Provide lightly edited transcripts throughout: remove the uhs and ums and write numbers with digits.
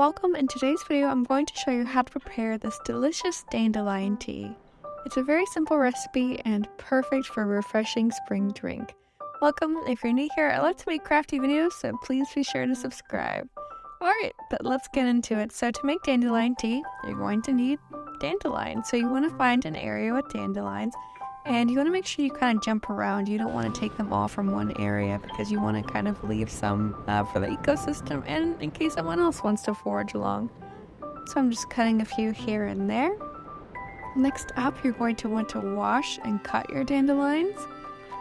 Welcome. In today's video, I'm going to show you how to prepare this delicious dandelion tea. It's a very simple recipe and perfect for a refreshing spring drink. Welcome. If you're new here, I love to make crafty videos, so please be sure to subscribe. Alright, but let's get into it. So to make dandelion tea, you're going to need dandelion. So you want to find an area with dandelions, and you want to make sure you kind of jump around. You don't want to take them all from one area because you want to kind of leave some for the ecosystem and in case someone else wants to forage along. So I'm just cutting a few here and there. Next up, you're going to want to wash and cut your dandelions.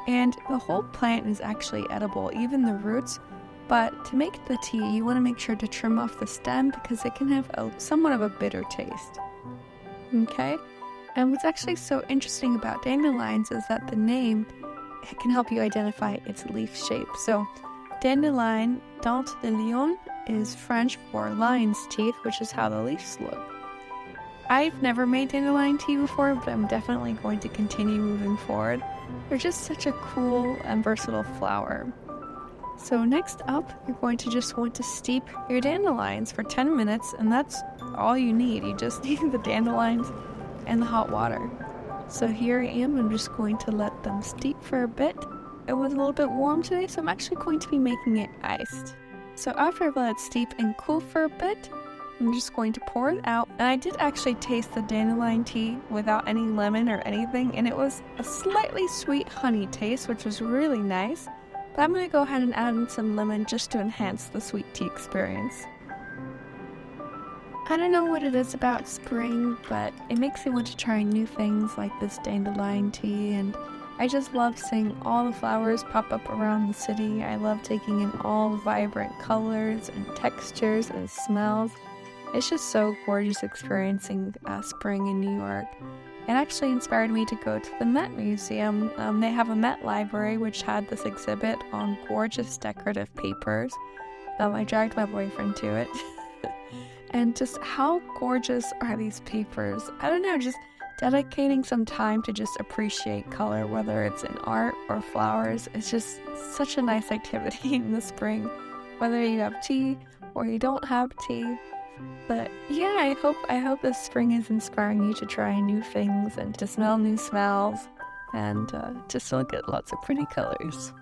And the whole plant is actually edible, even the roots. But to make the tea, you want to make sure to trim off the stem because it can have somewhat of a bitter taste. Okay? And what's actually so interesting about dandelions is that the name, it can help you identify its leaf shape. So dandelion, Dandelion, is French for lion's teeth, which is how the leaves look. I've never made dandelion tea before, but I'm definitely going to continue moving forward. They're just such a cool and versatile flower. So next up, you're going to just want to steep your dandelions for 10 minutes, and that's all you need. You just need the dandelions and the hot water. So here I am, I'm just going to let them steep for a bit. It was a little bit warm today, so I'm actually going to be making it iced. So after I've let it steep and cool for a bit, I'm just going to pour it out. And I did actually taste the dandelion tea without any lemon or anything, and it was a slightly sweet honey taste, which was really nice. But I'm going to go ahead and add in some lemon just to enhance the sweet tea experience. I don't know what it is about spring, but it makes me want to try new things like this dandelion tea, and I just love seeing all the flowers pop up around the city. I love taking in all the vibrant colors and textures and smells. It's just so gorgeous experiencing spring in New York. It actually inspired me to go to the Met Museum. They have a Met library which had this exhibit on gorgeous decorative papers. I dragged my boyfriend to it. And just how gorgeous are these papers? I don't know, just dedicating some time to just appreciate color, whether it's in art or flowers. It's just such a nice activity in the spring, whether you have tea or you don't have tea. But yeah, I hope this spring is inspiring you to try new things and to smell new smells and just look at lots of pretty colors.